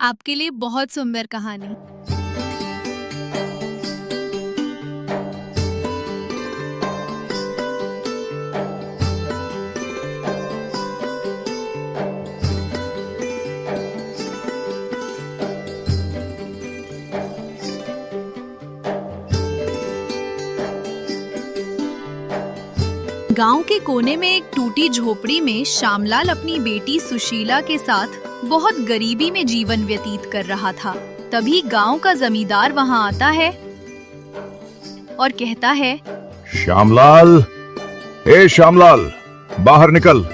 आपके लिए बहुत सुंदर कहानी। गांव के कोने में एक टूटी झोपड़ी में श्यामलाल अपनी बेटी सुशीला के साथ बहुत गरीबी में जीवन व्यतीत कर रहा था। तभी गांव का जमींदार वहां आता है और कहता है, श्यामलाल, ए श्यामलाल, बाहर निकल।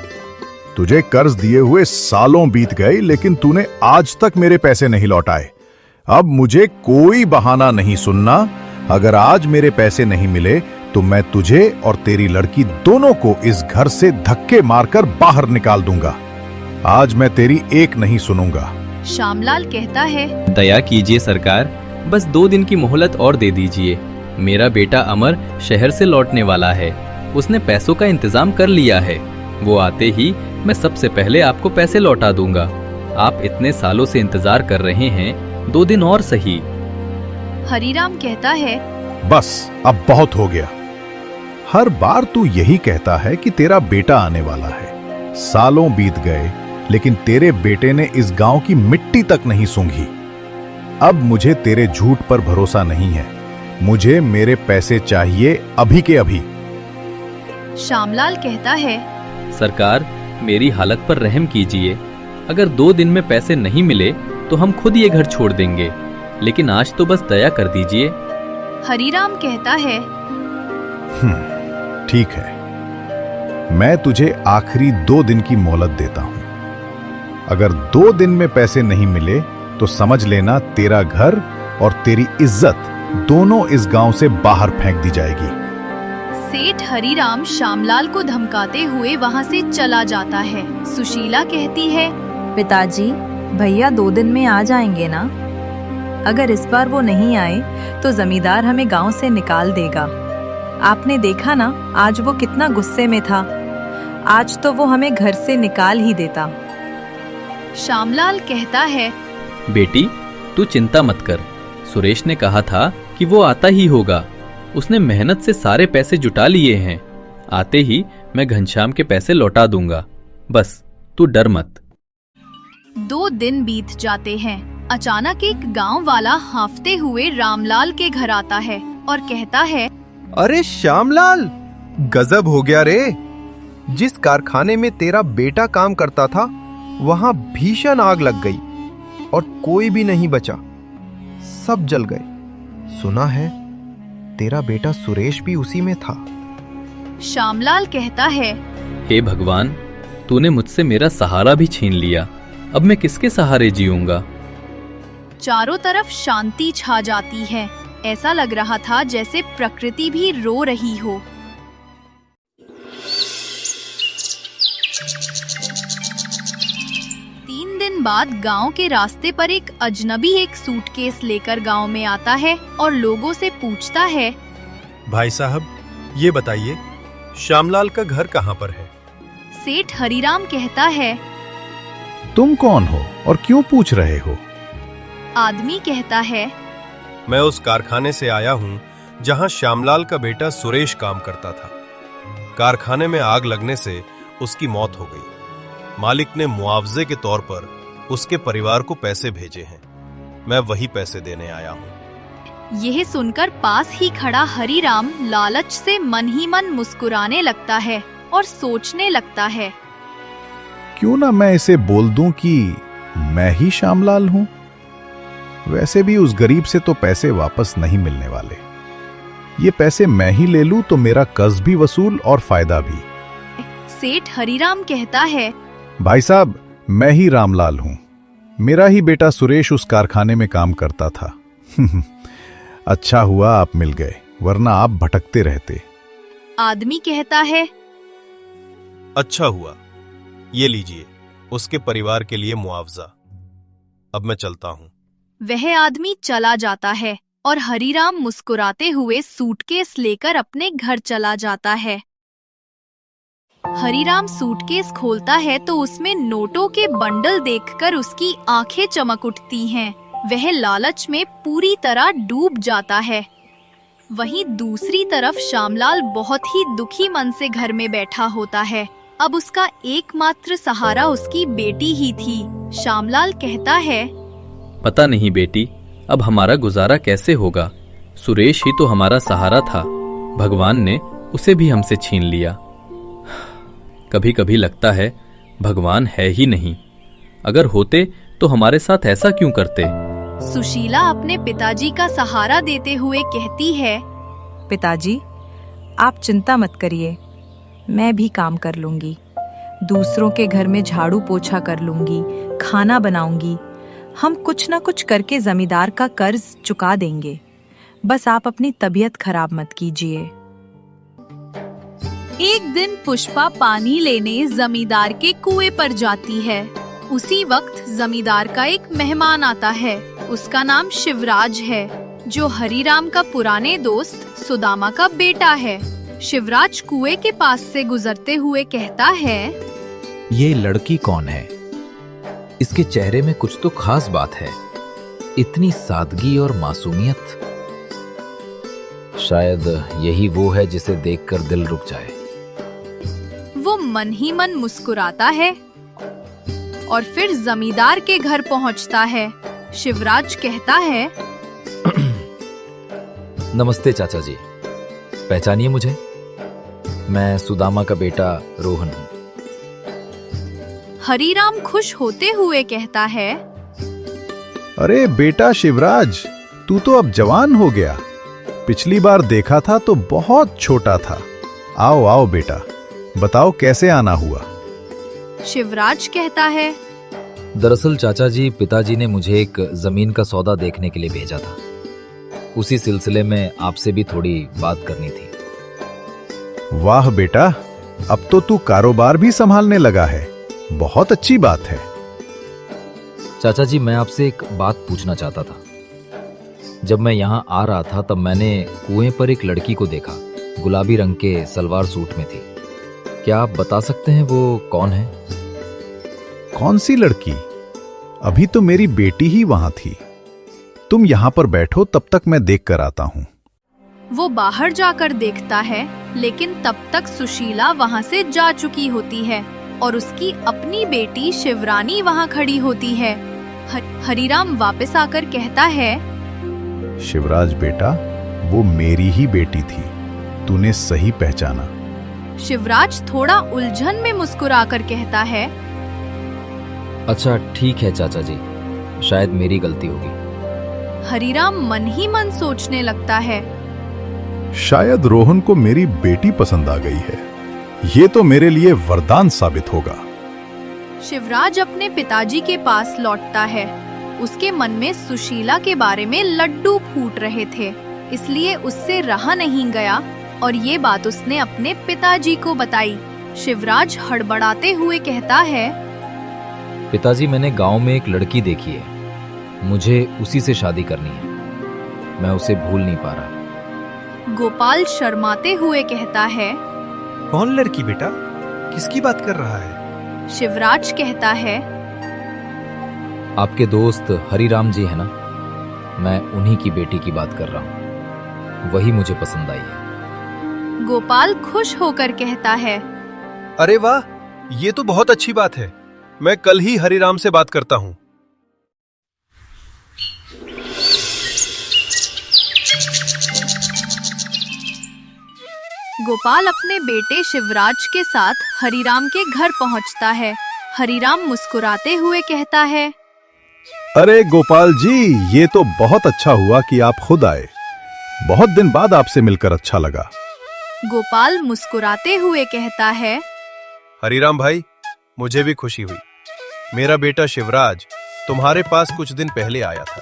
तुझे कर्ज दिए हुए सालों बीत गए, लेकिन तूने आज तक मेरे पैसे नहीं लौटाए। अब मुझे कोई बहाना नहीं सुनना। अगर आज मेरे पैसे नहीं मिले तो मैं तुझे और तेरी लड़की दोनों को इस घर से धक्के मारकर बाहर निकाल दूंगा। आज मैं तेरी एक नहीं सुनूंगा। श्यामलाल कहता है, दया कीजिए सरकार, बस 2 दिन की मोहलत और दे दीजिए। मेरा बेटा अमर शहर से लौटने वाला है। उसने पैसों का इंतजाम कर लिया है। वो आते ही मैं सबसे पहले आपको पैसे लौटा दूंगा। आप इतने सालों से इंतजार कर रहे हैं, 2 दिन और सही। हरीराम कहता है, बस अब बहुत हो गया। हर बार तू यही कहता है कि तेरा बेटा आने वाला है। सालों बीत गए, लेकिन तेरे बेटे ने इस गांव की मिट्टी तक नहीं सूंघी। अब मुझे तेरे झूठ पर भरोसा नहीं है। मुझे मेरे पैसे चाहिए अभी के अभी। श्यामलाल कहता है, सरकार, मेरी हालत पर रहम कीजिए। अगर 2 दिन में पैसे नहीं मिले तो हम खुद ये घर छोड़ देंगे, लेकिन आज तो बस दया कर दीजिए। हरीराम कहता है, ठीक है, मैं तुझे आखिरी 2 दिन की मोहलत देता हूं। अगर 2 दिन में पैसे नहीं मिले तो समझ लेना तेरा घर और तेरी इज्जत दोनों इस गांव से बाहर फेंक दी जाएगी। सेठ हरीराम श्यामलाल को धमकाते हुए वहां से चला जाता है। सुशीला कहती है, पिताजी, भैया 2 दिन में आ जाएंगे ना? अगर इस बार वो नहीं आए तो जमींदार हमें गांव से निकाल देगा। आपने देखा ना, आज वो कितना गुस्से में था। आज तो वो हमें घर से निकाल ही देता। श्यामलाल कहता है, बेटी, तू चिंता मत कर। सुरेश ने कहा था कि वो आता ही होगा। उसने मेहनत से सारे पैसे जुटा लिए हैं। आते ही मैं घनश्याम के पैसे लौटा दूंगा। बस तू डर मत। 2 दिन बीत जाते हैं। अचानक एक गांव वाला हांफते हुए रामलाल के घर आता है और कहता है, अरे श्यामलाल, गजब हो गया रे। जिस कारखाने में तेरा बेटा काम करता था, वहां भीषण आग लग गई और कोई भी नहीं बचा। सब जल गए। सुना है तेरा बेटा सुरेश भी उसी में था। श्यामलाल कहता है, हे भगवान, तूने मुझसे मेरा सहारा भी छीन लिया। अब मैं किसके सहारे जीऊंगा? चारों तरफ शांति छा जाती है। ऐसा लग रहा था जैसे प्रकृति भी रो रही हो। दिन बाद गांव के रास्ते पर एक अजनबी एक सूटकेस लेकर गांव में आता है और लोगों से पूछता है, भाई साहब, ये बताइए, श्यामलाल का घर कहाँ पर है? सेठ हरीराम कहता है, तुम कौन हो और क्यों पूछ रहे हो? आदमी कहता है, मैं उस कारखाने से आया हूँ जहाँ श्यामलाल का बेटा सुरेश काम करता था। कारखाने में आग लगने से उसकी मौत हो गई। मालिक ने मुआवजे के तौर पर उसके परिवार को पैसे भेजे हैं। मैं वही पैसे देने आया हूँ। यह सुनकर पास ही खड़ा हरीराम लालच से मन ही मन मुस्कुराने लगता है और सोचने लगता है, क्यों ना मैं इसे बोल दूं कि मैं ही श्यामलाल हूं। वैसे भी उस गरीब से तो पैसे वापस नहीं मिलने वाले। ये पैसे मैं ही ले लूं तो मेरा कर्ज भी वसूल और फायदा भी। सेठ हरीराम कहता है, भाई साहब, मैं ही रामलाल हूं। मेरा ही बेटा सुरेश उस कारखाने में काम करता था। अच्छा हुआ आप मिल गए, वरना आप भटकते रहते। आदमी कहता है, अच्छा हुआ, ये लीजिए उसके परिवार के लिए मुआवजा। अब मैं चलता हूँ। वह आदमी चला जाता है और हरीराम मुस्कुराते हुए सूटकेस लेकर अपने घर चला जाता है। हरीराम सूटकेस खोलता है तो उसमें नोटों के बंडल देखकर उसकी आंखें चमक उठती हैं। वह लालच में पूरी तरह डूब जाता है। वहीं दूसरी तरफ श्यामलाल बहुत ही दुखी मन से घर में बैठा होता है। अब उसका एकमात्र सहारा उसकी बेटी ही थी। श्यामलाल कहता है, पता नहीं बेटी, अब हमारा गुजारा कैसे होगा। सुरेश ही तो हमारा सहारा था, भगवान ने उसे भी हमसे छीन लिया। कभी कभी लगता है भगवान है ही नहीं, अगर होते तो हमारे साथ ऐसा क्यों करते। सुशीला अपने पिताजी का सहारा देते हुए कहती है, पिताजी, आप चिंता मत करिए, मैं भी काम कर लूंगी। दूसरों के घर में झाड़ू पोछा कर लूंगी, खाना बनाऊंगी। हम कुछ न कुछ करके जमींदार का कर्ज चुका देंगे। बस आप अपनी तबीयत खराब मत कीजिए। एक दिन पुष्पा पानी लेने जमींदार के कुएं पर जाती है। उसी वक्त जमींदार का एक मेहमान आता है। उसका नाम शिवराज है, जो हरीराम का पुराने दोस्त सुदामा का बेटा है। शिवराज कुएं के पास से गुजरते हुए कहता है, ये लड़की कौन है? इसके चेहरे में कुछ तो खास बात है, इतनी सादगी और मासूमियत। शायद यही वो है जिसे देखकर दिल रुक जाए। वो मन ही मन मुस्कुराता है और फिर जमींदार के घर पहुंचता है। शिवराज कहता है, नमस्ते चाचा जी, पहचानिए मुझे? मैं सुदामा का बेटा रोहन हूँ। हरीराम खुश होते हुए कहता है, अरे बेटा शिवराज, तू तो अब जवान हो गया। पिछली बार देखा था तो बहुत छोटा था। आओ आओ बेटा, बताओ कैसे आना हुआ। शिवराज कहता है, दरअसल चाचा जी, पिताजी ने मुझे एक जमीन का सौदा देखने के लिए भेजा था। उसी सिलसिले में आपसे भी थोड़ी बात करनी थी। वाह बेटा, अब तो तू कारोबार भी संभालने लगा है, बहुत अच्छी बात है। चाचा जी, मैं आपसे एक बात पूछना चाहता था। जब मैं यहाँ आ रहा था तब मैंने कुएं पर एक लड़की को देखा, गुलाबी रंग के सलवार सूट में थी। क्या आप बता सकते हैं वो कौन है? कौन सी लड़की? अभी तो मेरी बेटी ही वहां थी। तुम यहाँ पर बैठो, तब तक मैं देख कर आता हूँ। वो बाहर जाकर देखता है, लेकिन तब तक सुशीला वहाँ से जा चुकी होती है और उसकी अपनी बेटी शिवरानी वहाँ खड़ी होती है। हरीराम वापस आकर कहता है, शिवराज बेटा, वो मेरी ही बेटी थी, तूने सही पहचाना। शिवराज थोड़ा उलझन में मुस्कुराकर कहता है, अच्छा ठीक है चाचा जी, शायद मेरी गलती होगी। हरीराम मन ही मन सोचने लगता है, शायद रोहन को मेरी बेटी पसंद आ गई है। ये तो मेरे लिए वरदान साबित होगा। शिवराज अपने पिताजी के पास लौटता है। उसके मन में सुशीला के बारे में लड्डू फूट रहे थे, इसलिए उससे रहा नहीं गया और ये बात उसने अपने पिताजी को बताई। शिवराज हड़बड़ाते हुए कहता है, पिताजी, मैंने गांव में एक लड़की देखी है, मुझे उसी से शादी करनी है। मैं उसे भूल नहीं पा रहा। गोपाल शर्माते हुए कहता है, कौन लड़की बेटा? किसकी बात कर रहा है? शिवराज कहता है, आपके दोस्त हरिराम जी है ना, मैं उन्हीं की बेटी की बात कर रहा हूँ, वही मुझे पसंद आई है। गोपाल खुश होकर कहता है, अरे वाह, ये तो बहुत अच्छी बात है। मैं कल ही हरिराम से बात करता हूँ। गोपाल अपने बेटे शिवराज के साथ हरिराम के घर पहुंचता है। हरिराम मुस्कुराते हुए कहता है, अरे गोपाल जी, ये तो बहुत अच्छा हुआ कि आप खुद आए। बहुत दिन बाद आपसे मिलकर अच्छा लगा। गोपाल मुस्कुराते हुए कहता है, हरिराम भाई, मुझे भी खुशी हुई। मेरा बेटा शिवराज तुम्हारे पास कुछ दिन पहले आया था।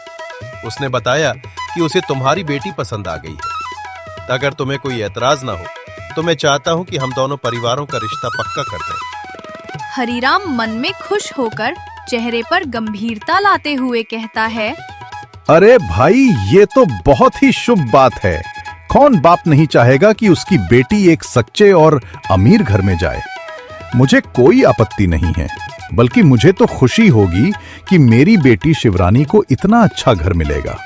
उसने बताया कि उसे तुम्हारी बेटी पसंद आ गई है। अगर तुम्हें कोई एतराज ना हो तो मैं चाहता हूं कि हम दोनों परिवारों का रिश्ता पक्का कर दें। हरिराम मन में खुश होकर चेहरे पर गंभीरता लाते हुए कहता है, अरे भाई, ये तो बहुत ही शुभ बात है। कौन बाप नहीं चाहेगा कि उसकी बेटी एक सच्चे और अमीर घर में जाए। मुझे कोई आपत्ति नहीं है, बल्कि मुझे तो खुशी होगी कि मेरी बेटी शिवरानी को इतना अच्छा घर मिलेगा।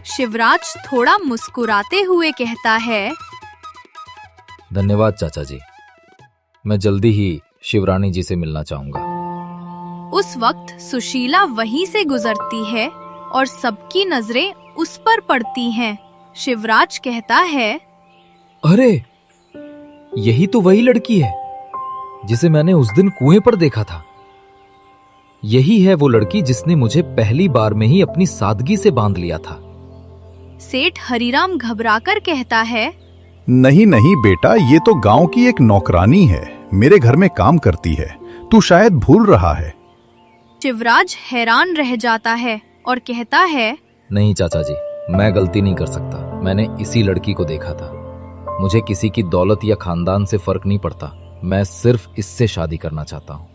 शिवराज थोड़ा मुस्कुराते हुए कहता है, धन्यवाद चाचा जी। मैं जल्दी ही शिवरानी जी से मिलना चाहूंगा। उस वक्त सुशीला वहीं से गुजरती है और सबकी नजरें उस पर पड़ती हैं। शिवराज कहता है, अरे, यही तो वही लड़की है जिसे मैंने उस दिन कुएं पर देखा था। यही है वो लड़की जिसने मुझे पहली बार में ही अपनी सादगी से बांध लिया था। सेठ हरीराम घबराकर कहता है, नहीं नहीं बेटा, ये तो गांव की एक नौकरानी है, मेरे घर में काम करती है, तू शायद भूल रहा है। शिवराज हैरान रह जाता है और कहता है, नहीं चाचा जी, मैं गलती नहीं कर सकता। मैंने इसी लड़की को देखा था। मुझे किसी की दौलत या खानदान से फर्क नहीं पड़ता, मैं सिर्फ इससे शादी करना चाहता हूँ।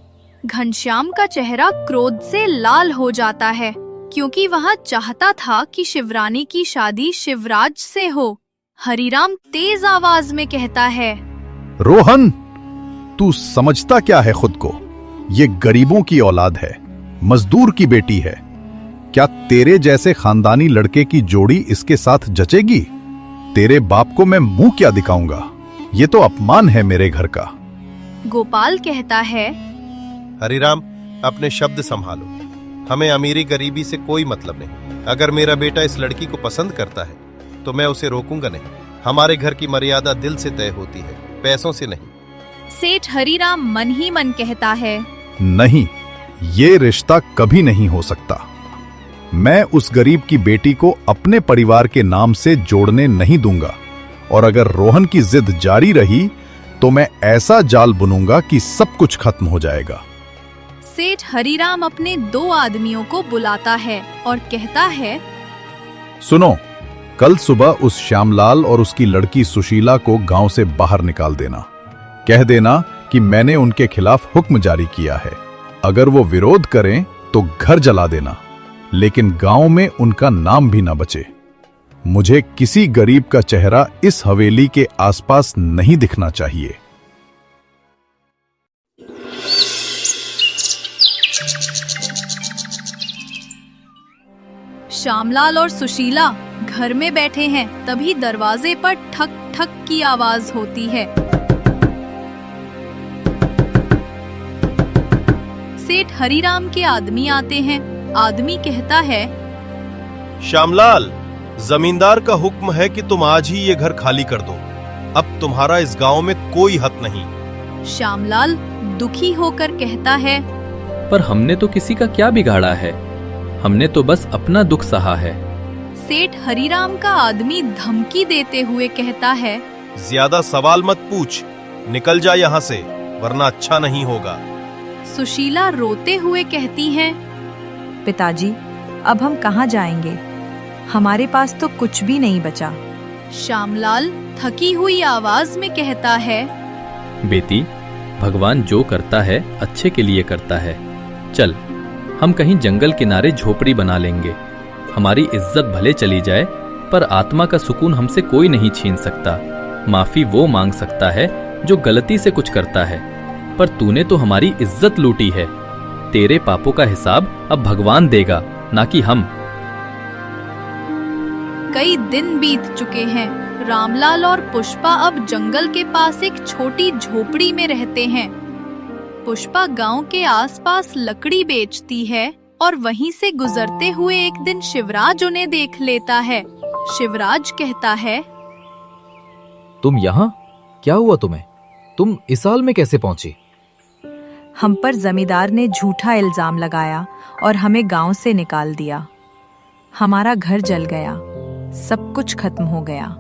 घनश्याम का चेहरा क्रोध से लाल हो जाता है, क्योंकि वह चाहता था कि शिवरानी की शादी शिवराज से हो। हरीराम तेज आवाज में कहता है, रोहन, तू समझता क्या है खुद को? ये गरीबों की औलाद है, मजदूर की बेटी है। क्या तेरे जैसे खानदानी लड़के की जोड़ी इसके साथ जचेगी? तेरे बाप को मैं मुंह क्या दिखाऊंगा? ये तो अपमान है मेरे घर का। गोपाल कहता है, हरिराम, अपने शब्द संभालो। हमें अमीरी गरीबी से कोई मतलब नहीं। अगर मेरा बेटा इस लड़की को पसंद करता है तो मैं उसे रोकूंगा नहीं। हमारे घर की मर्यादा दिल से तय होती है, पैसों से नहीं। सेठ हरीराम मन ही मन कहता है, नहीं, ये रिश्ता कभी नहीं हो सकता। मैं उस गरीब की बेटी को अपने परिवार के नाम से जोड़ने नहीं दूंगा, और अगर रोहन की जिद जारी रही तो मैं ऐसा जाल बुनूंगा कि सब कुछ खत्म हो जाएगा। सेठ हरीराम अपने 2 आदमियों को बुलाता है और कहता है, सुनो, कल सुबह उस श्यामलाल और उसकी लड़की सुशीला को गांव से बाहर निकाल देना। कह देना कि मैंने उनके खिलाफ हुक्म जारी किया है। अगर वो विरोध करें तो घर जला देना, लेकिन गांव में उनका नाम भी ना बचे। मुझे किसी गरीब का चेहरा इस हवेली के आसपास नहीं दिखना चाहिए। श्यामलाल और सुशीला घर में बैठे हैं, तभी दरवाजे पर ठक ठक की आवाज होती है। सेठ हरीराम के आदमी आते हैं। आदमी कहता है, श्यामलाल, जमींदार का हुक्म है कि तुम आज ही ये घर खाली कर दो। अब तुम्हारा इस गांव में कोई हक नहीं। श्यामलाल दुखी होकर कहता है, पर हमने तो किसी का क्या बिगाड़ा है? हमने तो बस अपना दुख सहा है। सेठ हरीराम का आदमी धमकी देते हुए कहता है, ज्यादा सवाल मत पूछ, निकल जा यहाँ से, वरना अच्छा नहीं होगा। सुशीला रोते हुए कहती है, पिताजी, अब हम कहाँ जाएंगे? हमारे पास तो कुछ भी नहीं बचा। श्यामलाल थकी हुई आवाज में कहता है, बेटी, भगवान जो करता है अच्छे के लिए करता है। चल, हम कहीं जंगल किनारे झोपड़ी बना लेंगे। हमारी इज्जत भले चली जाए, पर आत्मा का सुकून हमसे कोई नहीं छीन सकता। माफी वो मांग सकता है जो गलती से कुछ करता है, पर तूने तो हमारी इज्जत लूटी है। तेरे पापों का हिसाब अब भगवान देगा, ना कि हम। कई दिन बीत चुके हैं। रामलाल और पुष्पा अब जंगल के पास एक छोटी झोपड़ी में रहते हैं। पुष्पा गांव के आसपास लकड़ी बेचती है और वहीं से गुजरते हुए एक दिन शिवराज उन्हें देख लेता है। शिवराज कहता है, तुम यहाँ? क्या हुआ तुम्हें? तुम इस हाल में कैसे पहुंची? हम पर जमींदार ने झूठा इल्जाम लगाया और हमें गांव से निकाल दिया। हमारा घर जल गया, सब कुछ खत्म हो गया।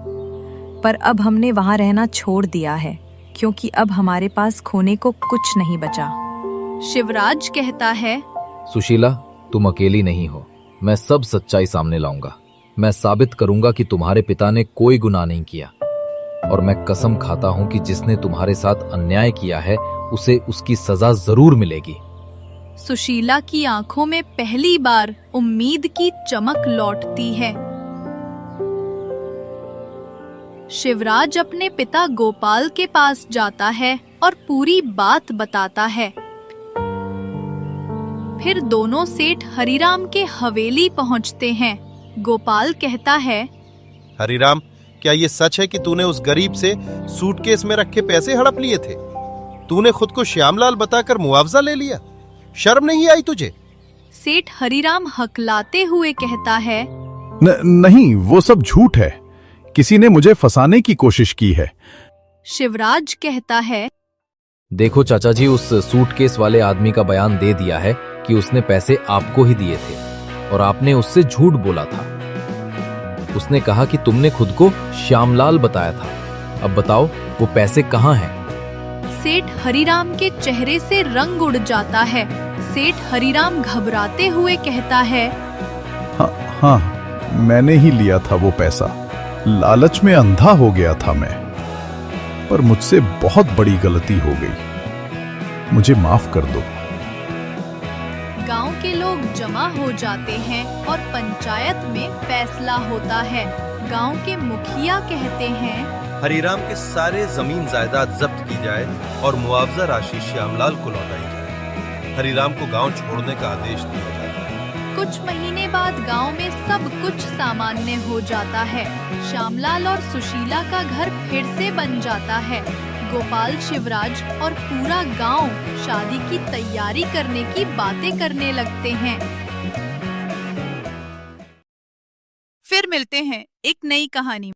पर अब हमने वहां रहना छोड़ दिया है, क्योंकि अब हमारे पास खोने को कुछ नहीं बचा। शिवराज कहता है, सुशीला, तुम अकेली नहीं हो। मैं सब सच्चाई सामने लाऊंगा। मैं साबित करूंगा कि तुम्हारे पिता ने कोई गुनाह नहीं किया, और मैं कसम खाता हूं कि जिसने तुम्हारे साथ अन्याय किया है उसे उसकी सजा जरूर मिलेगी। सुशीला की आंखों में पहली बार उम्मीद की चमक लौटती है। शिवराज अपने पिता गोपाल के पास जाता है और पूरी बात बताता है। फिर दोनों सेठ हरिराम के हवेली पहुंचते हैं। गोपाल कहता है, हरिराम, क्या ये सच है कि तूने उस गरीब से सूटकेस में रखे पैसे हड़प लिए थे? तूने खुद को श्यामलाल बताकर मुआवजा ले लिया? शर्म नहीं आई तुझे? सेठ हरिराम हकलाते हुए कहता है, नहीं, वो सब झूठ है। किसी ने मुझे फंसाने की कोशिश की है। शिवराज कहता है, देखो चाचा जी, उस सूटकेस वाले आदमी का बयान दे दिया है कि उसने पैसे आपको ही दिए थे और आपने उससे झूठ बोला था। उसने कहा कि तुमने खुद को श्यामलाल बताया था। अब बताओ वो पैसे कहाँ हैं? सेठ हरिराम के चेहरे से रंग उड़ जाता है। सेठ हरिराम घबराते हुए कहता है, हाँ, मैंने ही लिया था वो पैसा। लालच में अंधा हो गया था मैं, पर मुझसे बहुत बड़ी गलती हो गई। मुझे माफ कर दो। गांव के लोग जमा हो जाते हैं और पंचायत में फैसला होता है। गांव के मुखिया कहते हैं, हरिराम के सारे जमीन जायदाद जब्त की जाए और मुआवजा राशि श्यामलाल को लौटाई जाए। हरिराम को गांव छोड़ने का आदेश दिया जाता है। कुछ महीने बाद गांव में सब कुछ सामान्य हो जाता है। श्यामलाल और सुशीला का घर फिर से बन जाता है। गोपाल, शिवराज और पूरा गांव शादी की तैयारी करने की बातें करने लगते हैं। फिर मिलते हैं एक नई कहानी।